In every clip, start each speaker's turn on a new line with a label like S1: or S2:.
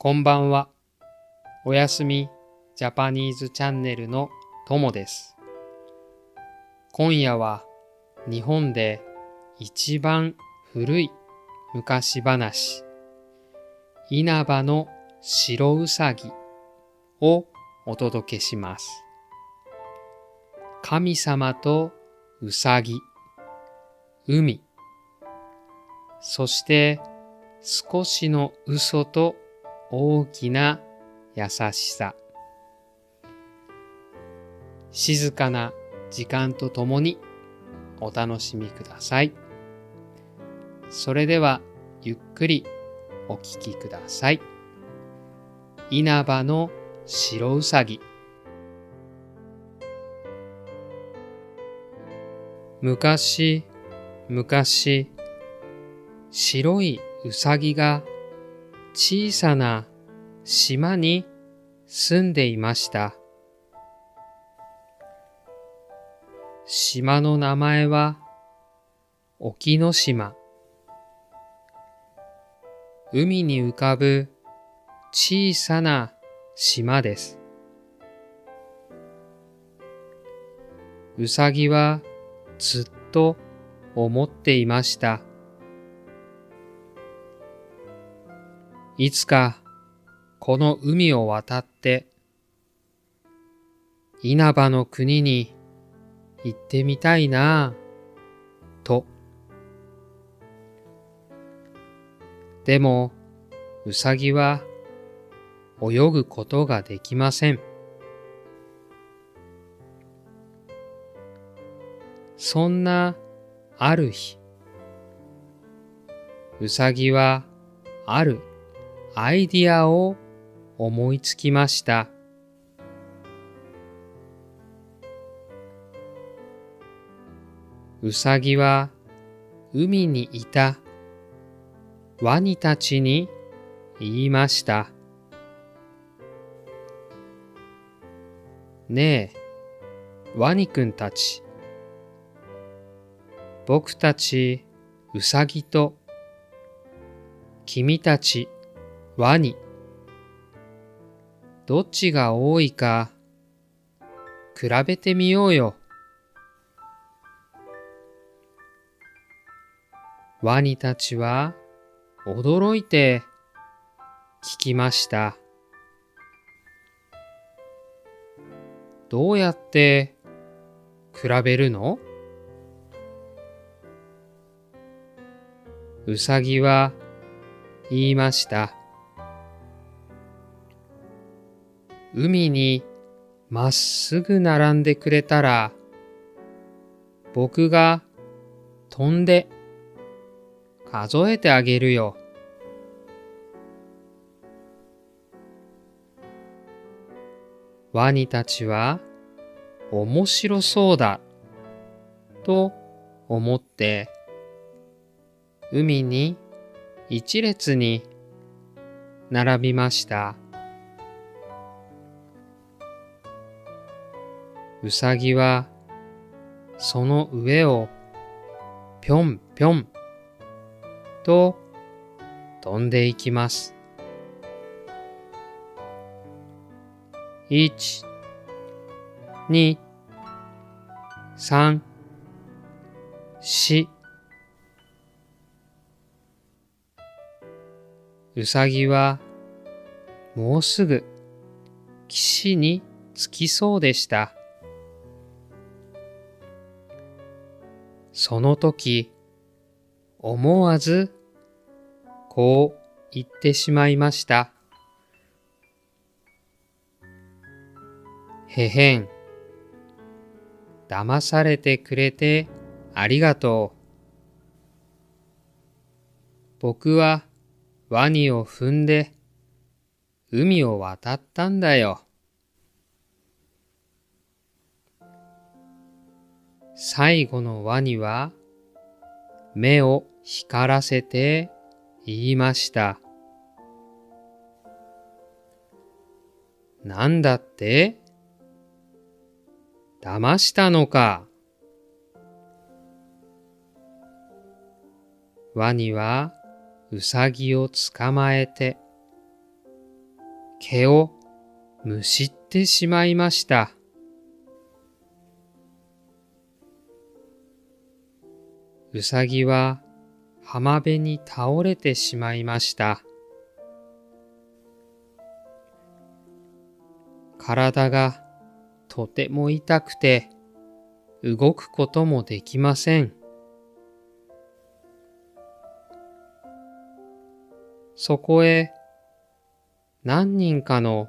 S1: こんばんは。おやすみジャパニーズチャンネルのともです。今夜は日本で一番古い昔話、稲葉の白うさぎをお届けします。神様とうさぎ、海、そして少しの嘘と大きな優しさ。静かな時間とともにお楽しみください。それではゆっくりお聞きください。稲葉の白うさぎ。昔々、白いうさぎが小さな島に住んでいました。島の名前は沖ノ島。海に浮かぶ小さな島です。うさぎはずっと思っていました。いつかこの海を渡って稲葉の国に行ってみたいなぁと。でもうさぎは泳ぐことができません。そんなある日、うさぎはあるアイディアを思いつきました。うさぎは海にいたワニたちに言いました。ねえ、ワニくんたち。僕たちうさぎと君たちワニ。どっちが多いか比べてみようよ。ワニたちは驚いて聞きました。どうやって比べるの？うさぎは言いました。海にまっすぐ並んでくれたら、僕が飛んで数えてあげるよ。ワニたちは面白そうだと思って海に一列に並びました。うさぎはその上をぴょんぴょんと飛んでいきます。1、2、3、4。うさぎはもうすぐ岸に着きそうでした。その時、思わずこう言ってしまいました。へへん。騙されてくれてありがとう。僕はワニを踏んで海を渡ったんだよ。最後のワニは目を光らせて言いました。なんだって？騙したのか。ワニはうさぎを捕まえて毛をむしってしまいました。うさぎは浜辺に倒れてしまいました。体がとても痛くて動くこともできません。そこへ何人かの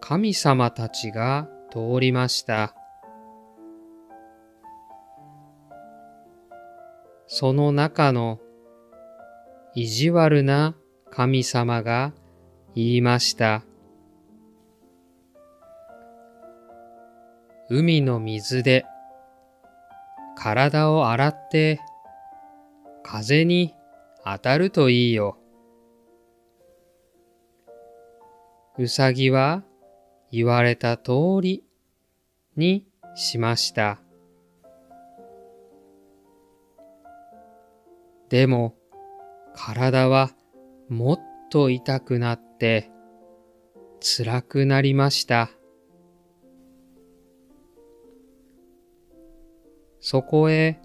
S1: 神様たちが通りました。その中の意地悪な神様が言いました。海の水で体を洗って風に当たるといいよ。うさぎは言われた通りにしました。でも体はもっと痛くなって辛くなりました。そこへ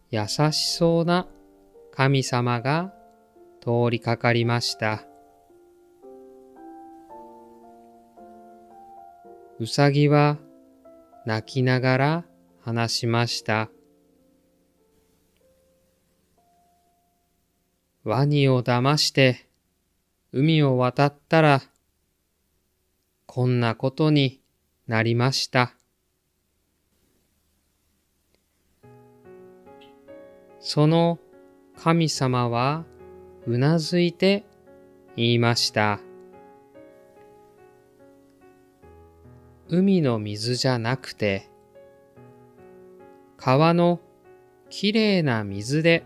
S1: 優しそうな神様が通りかかりました。うさぎは泣きながら話しました。ワニを騙して海を渡ったらこんなことになりました。その神様はうなずいて言いました。海の水じゃなくて川のきれいな水で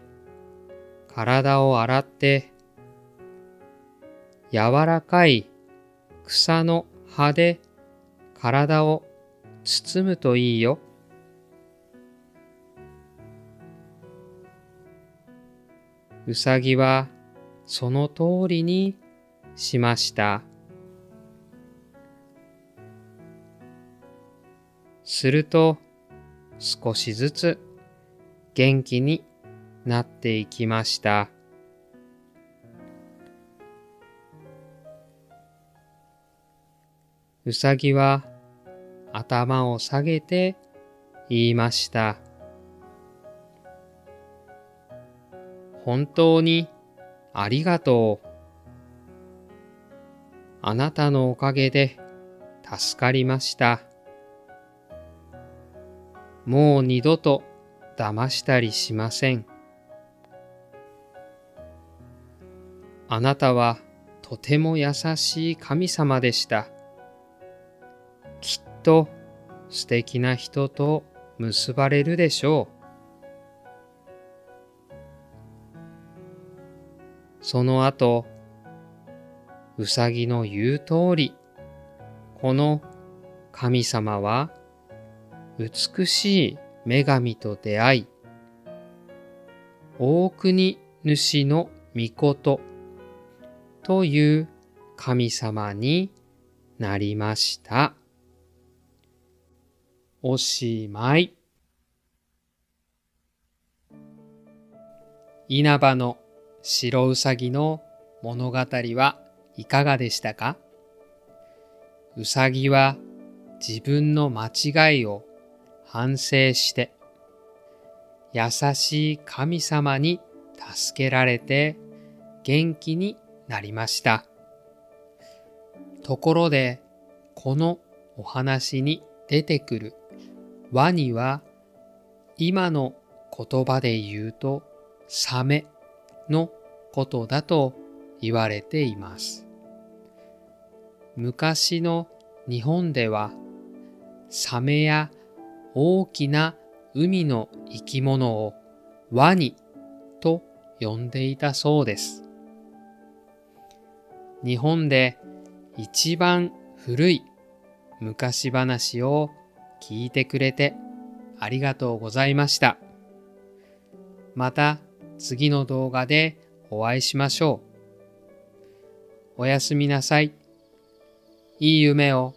S1: 体を洗って柔らかい草の葉で体を包むといいよ。うさぎはその通りにしました。すると少しずつ元気になっていきました。うさぎは頭を下げて言いました。本当にありがとう。あなたのおかげで助かりました。もう二度と騙したりしません。あなたはとても優しい神様でした。きっと素敵な人と結ばれるでしょう。その後、うさぎの言う通り、この神様は美しい女神と出会い、大国主の御事という神様になりました。おしまい。稲葉の白うさぎの物語はいかがでしたか？うさぎは自分の間違いを反省して優しい神様に助けられて元気になりました。ところでこのお話に出てくるワニは今の言葉で言うとサメのことだと言われています。昔の日本ではサメや大きな海の生き物をワニと呼んでいたそうです。日本で一番古い昔話を聞いてくれてありがとうございました。また次の動画でお会いしましょう。おやすみなさい。いい夢を。